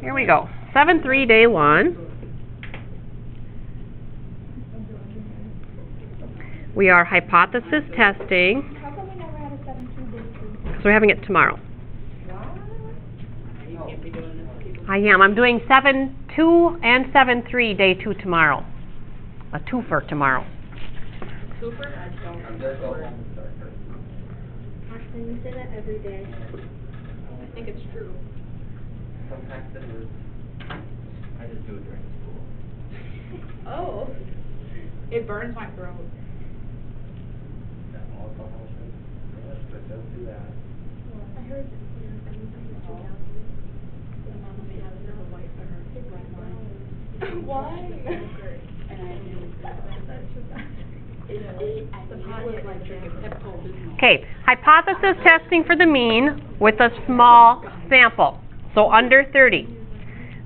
Here we go. 7-3, day 1. We are hypothesis testing. How come we never had a 7-2 day 2? Because we're having it tomorrow. I am. I'm doing 7-2 and 7-3, day 2 tomorrow. A twofer tomorrow. Twofer? Austin, you say that every day. I think it's true. Sometimes it is. I just do it during school. Oh. It burns my throat. That alcohol thing. Yes, but don't do that. I heard Why? Okay, hypothesis testing for the mean with a small sample, so under 30.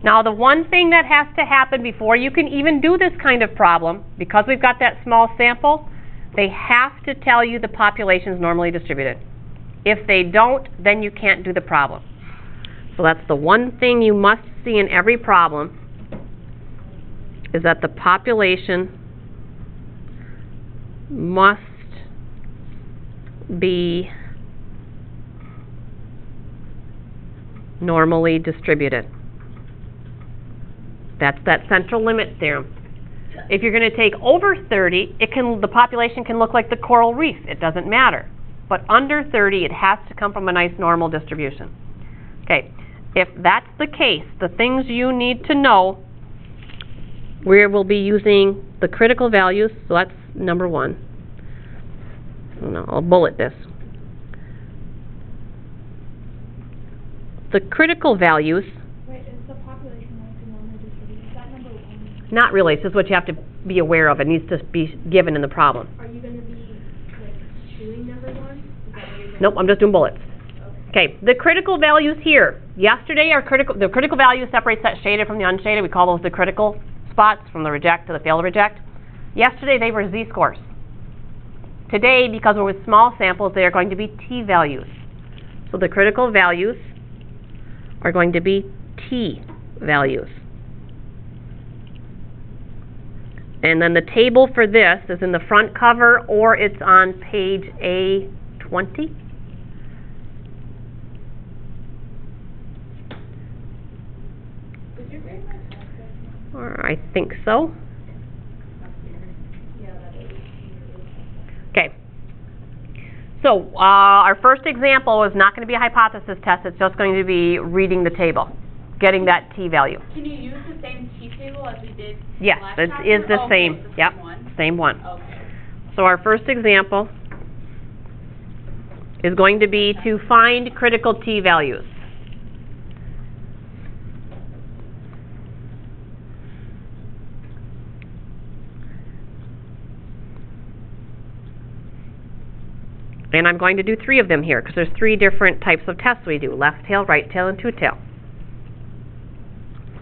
Now the one thing that has to happen before you can even do this kind of problem, because we've got that small sample, they have to tell you the population is normally distributed. If they don't, then you can't do the problem. So that's the one thing you must see in every problem, is that the population must be normally distributed. That's that central limit theorem. If you're going to take over 30, the population can look like the coral reef. It doesn't matter. But under 30, it has to come from a nice normal distribution. Okay, if that's the case, the things you need to know, we will be using the critical values, so that's number 1. No, I'll bullet this. The critical values. Wait, is the population normally distributed? Is that number 1? Not really. It's just what you have to be aware of. It needs to be given in the problem. Are you going to be chewing number 1? Is that what you're doing? Nope, I'm just doing bullets. Okay, the critical values here. Yesterday, the critical value separates that shaded from the unshaded. We call those the critical spots, from the reject to the fail to reject. Yesterday, they were z-scores. Today, because we're with small samples, they are going to be t-values. So the critical values are going to be t-values. And then the table for this is in the front cover, or it's on page A20. Did you grade my test? Or I think so. Okay. So our first example is not going to be a hypothesis test. It's just going to be reading the table, getting that t-value. Can you use the same t-table as we did Yes, last it chapter? is the Okay, same. it's the Yep, same one. same one. Okay. So our first example is going to be to find critical t-values. And I'm going to do 3 of them here, because there's 3 different types of tests we do: left tail, right tail, and two tail.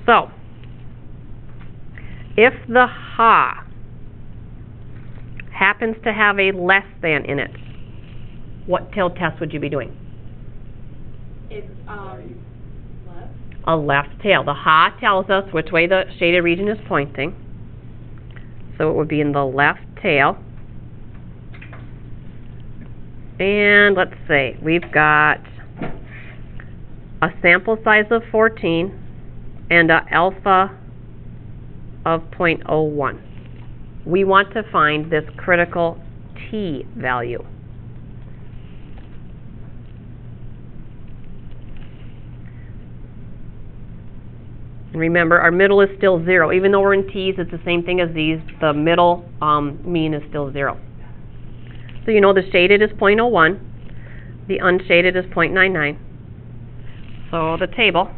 So, if the ha happens to have a less than in it, what tail test would you be doing? It's left. A left tail. The ha tells us which way the shaded region is pointing. So it would be in the left tail. And let's see, we've got a sample size of 14 and an alpha of 0.01. We want to find this critical t-value. Remember, our middle is still 0. Even though we're in t's, it's the same thing as these. The middle mean is still 0. So you know the shaded is 0.01, the unshaded is 0.99. So the table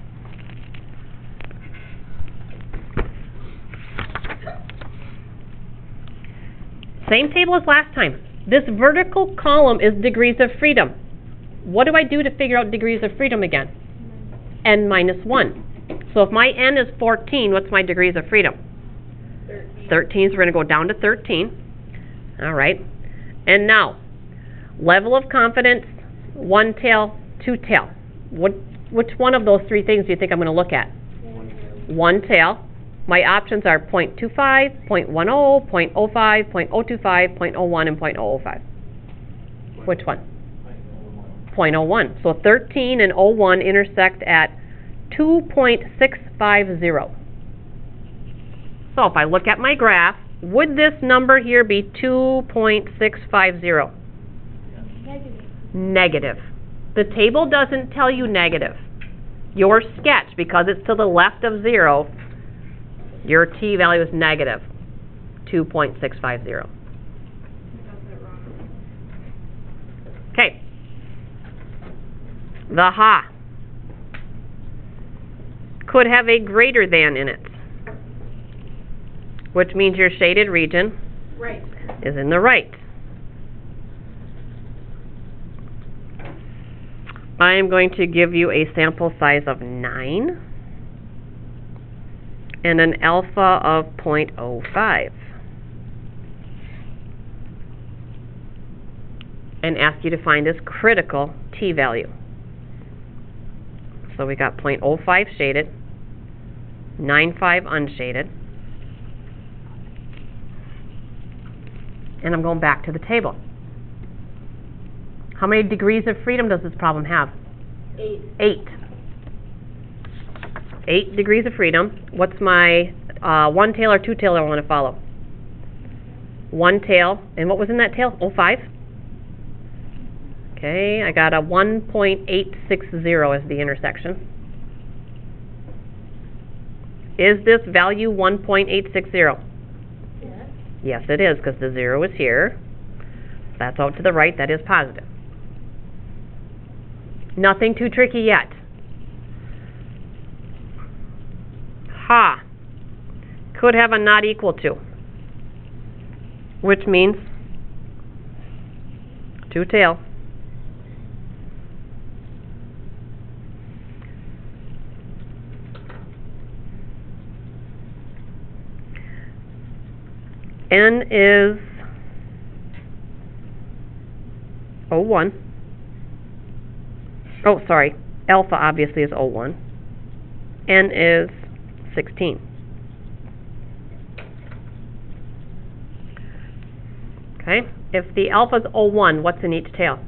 same table as last time. This vertical column is degrees of freedom. What do I do to figure out degrees of freedom again? N minus 1. So if my n is 14, what's my degrees of freedom? 13. So we're going to go down to 13. All right. And now, level of confidence, one tail, two tail. Which one of those 3 things do you think I'm going to look at? one tail. My options are 0.25, 0.10, 0.05, 0.025, 0.01, and 0.005. Which one? 0.01. So 13 and 01 intersect at 2.650. So if I look at my graph, would this number here be 2.650? Negative. Negative. The table doesn't tell you negative. Your sketch, because it's to the left of 0, your t-value is negative 2.650. Okay. The ha could have a greater than in it, which means your shaded region Right. is in the right. I am going to give you a sample size of 9 and an alpha of 0.05 and ask you to find this critical t-value. So we got 0.05 shaded, 9.5 unshaded, and I'm going back to the table. How many degrees of freedom does this problem have? 8. 8. 8 degrees of freedom. What's my one tail or two tail I want to follow? One tail. And what was in that tail? 0.5? Okay, I got a 1.860 as the intersection. Is this value 1.860? Yes. Yes, it is, because the 0 is here. That's out to the right. That is positive. Nothing too tricky yet. Ha. Could have a not equal to, which means two tail. N is 01. Oh, sorry. Alpha obviously is 01. N is 16. Okay. If the alpha is 01, what's in each tail?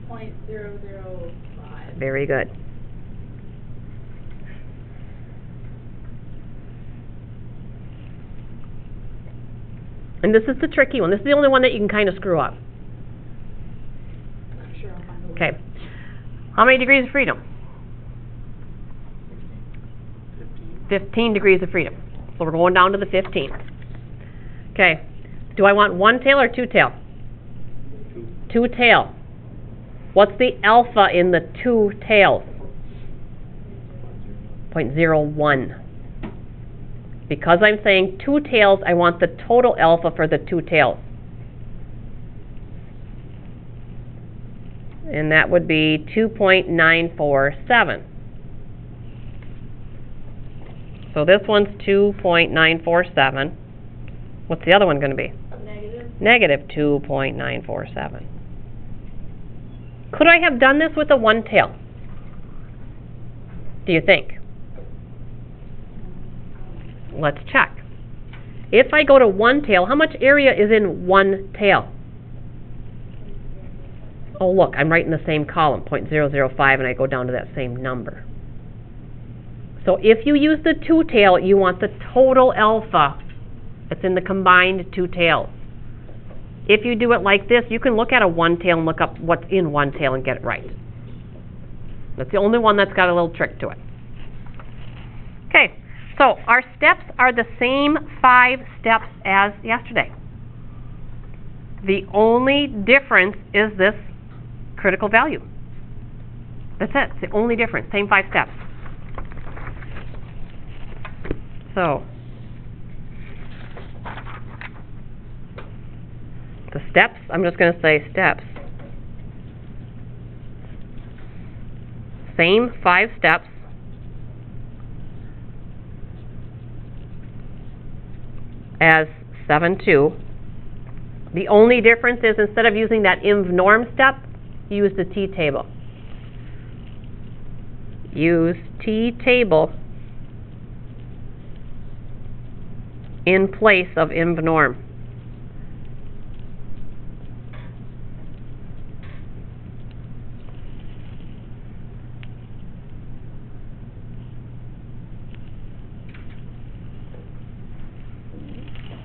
0.005. Very good. And this is the tricky one. This is the only one that you can kind of screw up. I'm sure I'll find a way. Okay. How many degrees of freedom? 15 degrees of freedom. So we're going down to the 15. Okay. Do I want one tail or two tail? Two tail. What's the alpha in the two tails? 0.01. Because I'm saying two tails, I want the total alpha for the two tails. And that would be 2.947. So this one's 2.947. What's the other one going to be? Negative. Negative 2.947. Could I have done this with a one tail? Do you think? Let's check. If I go to one tail, how much area is in one tail? Oh, look, I'm right in the same column, 0.005, and I go down to that same number. So if you use the two tail, you want the total alpha that's in the combined two tails. If you do it like this, you can look at a one tail and look up what's in one tail and get it right. That's the only one that's got a little trick to it. Okay, so our steps are the same 5 steps as yesterday. The only difference is this critical value. That's it. It's the only difference. Same 5 steps. So, the steps, I'm just going to say steps. Same 5 steps. As 7-2. The only difference is instead of using that inv norm step, use the t-table. Use t-table in place of inv norm.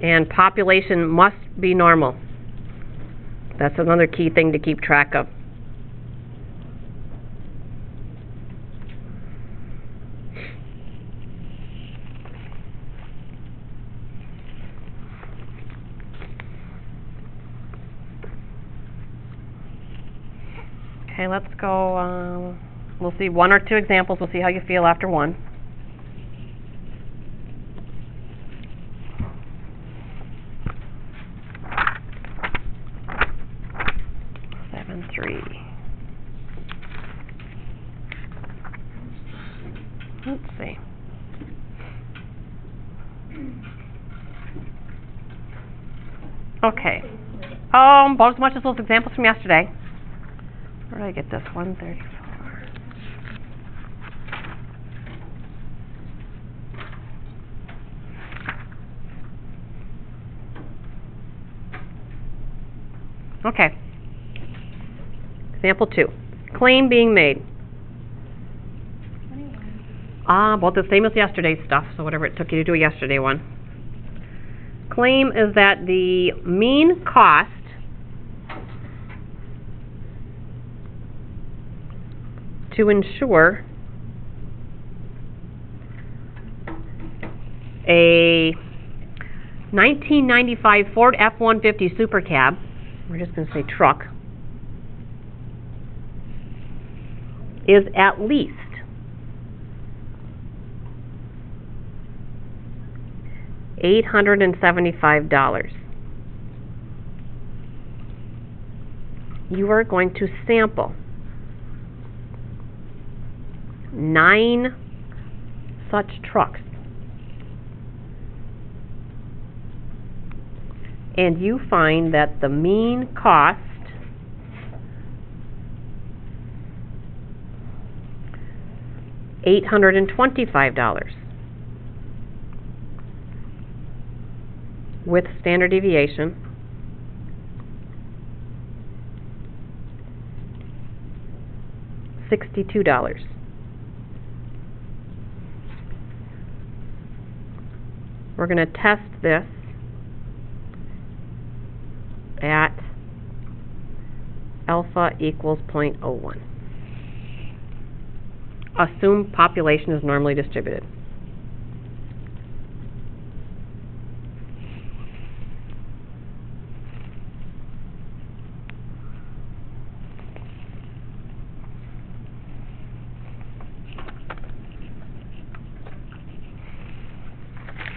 And population must be normal. That's another key thing to keep track of. Okay, let's go, we'll see one or two examples. We'll see how you feel after one. Let's see. Okay. About as much as those examples from yesterday. Where did I get this? 134. Okay. Example 2. Claim being made. About the same as yesterday's stuff, so whatever it took you to do a yesterday one. Claim is that the mean cost to insure a 1995 Ford F-150 Super Cab, we're just going to say truck, is at least $875. You are going to sample 9 such trucks, and you find that the mean cost $825 with standard deviation $62. We're going to test this at alpha equals 0.01. Assume population is normally distributed.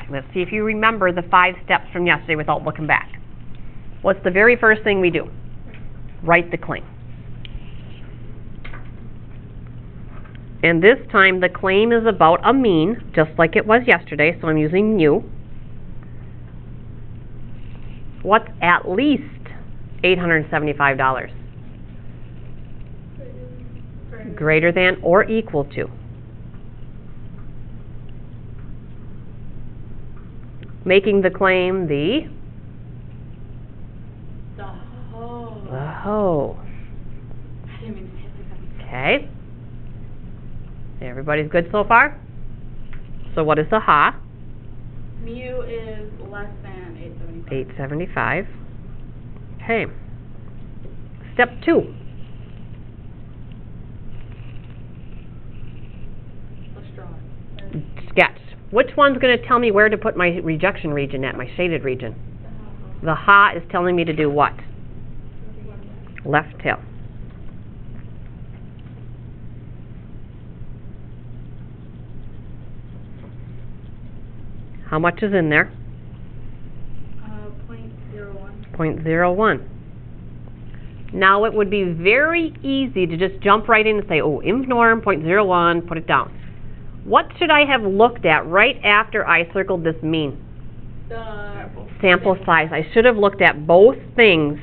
Let's see if you remember the 5 steps from yesterday without looking back. What's the very first thing we do? Write the claim. And this time the claim is about a mean, just like it was yesterday, so I'm using mu. What's at least $875? Greater than or equal to. Making the claim the whole. Okay. Everybody's good so far? So what is the ha? Mu is less than 875. 875. Okay. Step 2. Let's draw it. Sketch. Which one's going to tell me where to put my rejection region at, my shaded region? The ha is telling me to do what? Left tail. How much is in there? 0.01. 0.01. Now it would be very easy to just jump right in and say, oh, inv norm, 0.01, put it down. What should I have looked at right after I circled this mean? The Sample size. I should have looked at both things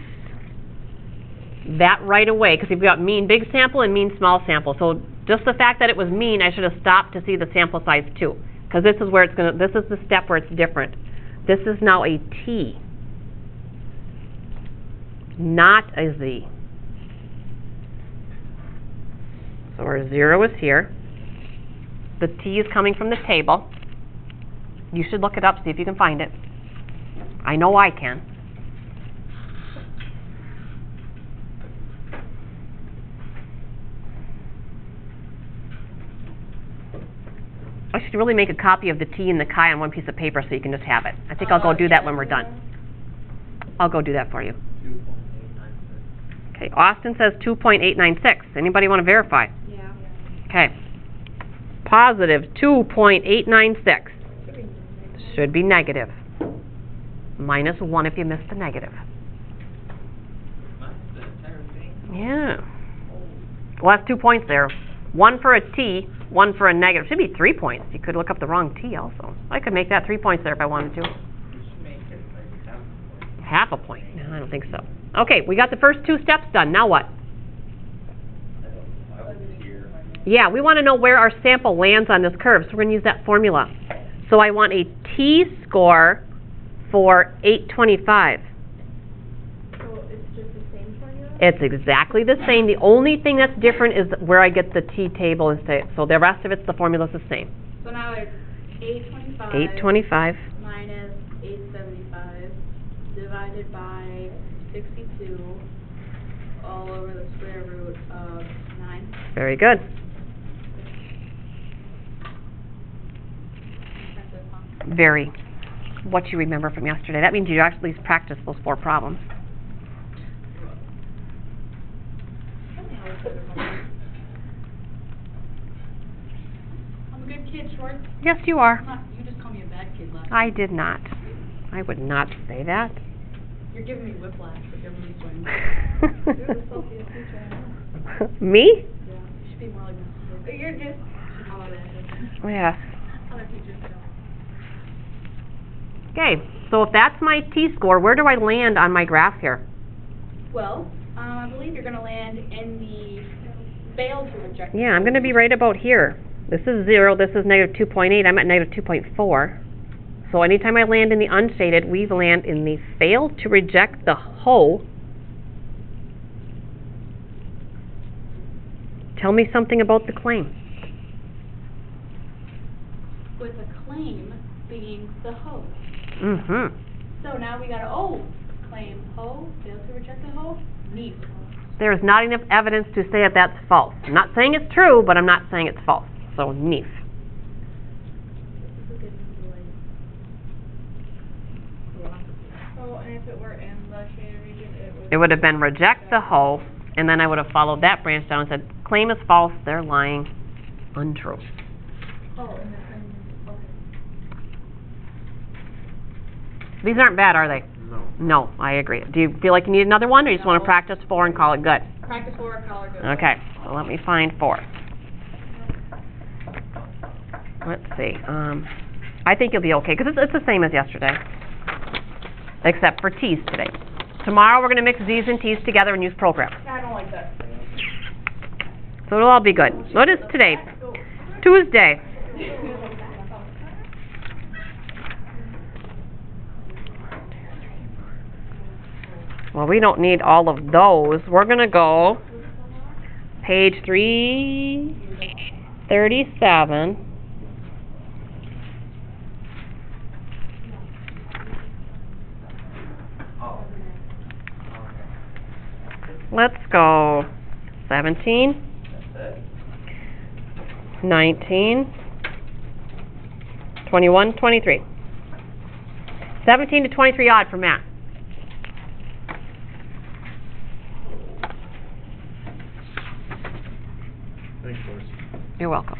that right away, because we've got mean big sample and mean small sample. So just the fact that it was mean, I should have stopped to see the sample size too, because this is where it's going to, this is the step where it's different. This is now a T, not a Z. So our 0 is here. The T is coming from the table. You should look it up, see if you can find it. I know I can. I should really make a copy of the T and the chi on one piece of paper so you can just have it. I think I'll go do that when we're done. I'll go do that for you. 2.896. Okay, Austin says 2.896. Anybody want to verify? Yeah. Okay. Positive 2.896. Should be negative. Minus 1 if you missed the negative. Minus the entire thing? Yeah. Well, that's 2 points there. 1 for a T, 1 for a negative. Should be 3 points. You could look up the wrong T also. I could make that 3 points there if I wanted to. You should make it like Half a point. No, I don't think so. Okay, we got the first 2 steps done. Now what? I was here. Yeah, we want to know where our sample lands on this curve, so we're going to use that formula. So I want a T-score for 825. So it's just the same formula? It's exactly the same. The only thing that's different is where I get the T-table instead. So the rest of it's the formula's the same. So now it's 825. 825. Minus 875 divided by 62 all over the square root of 9. Very good. That's it, huh? Very. What you remember from yesterday. That means you actually practiced those 4 problems. I'm a good kid, Schwartz. Yes, you are. You just called me a bad kid last I did not. I would not say that. You're giving me whiplash with your mood swings. Me? Yeah, you should be more like Mrs. But you're just... How about that? Yes. Other teachers don't. Okay, so if that's my T-score, where do I land on my graph here? Well, I believe you're going to land in the fail to reject. Yeah, I'm going to be right about here. This is 0, this is negative 2.8, I'm at negative 2.4. So anytime I land in the unshaded, we land in the fail to reject the whole. Tell me something about the claim. With a claim being the hoe. Mm-hmm. So now we got to, claim hoe, fail to reject the hoe, neat. There is not enough evidence to say that that's false. I'm not saying it's true, but I'm not saying it's false. So, neef. So, and if it were in the shaded region, It would have been reject the whole, and then I would have followed that branch down and said, claim is false, they're lying, untrue. Oh, and then, okay. These aren't bad, are they? No. No, I agree. Do you feel like you need another one, or you just want to No. practice 4 and call it good? Practice 4, color good. Okay, so let me find 4. Let's see. I think you'll be okay, because it's the same as yesterday, except for T's today. Tomorrow we're going to mix Z's and T's together and use program. I don't like that. So it'll all be good. What is today? Tuesday. Well, we don't need all of those. We're going to go page 337. Oh. Let's go 17, That's it. 19, 21, 23. 17 to 23 odd for math. Thanks, Doris. You're welcome.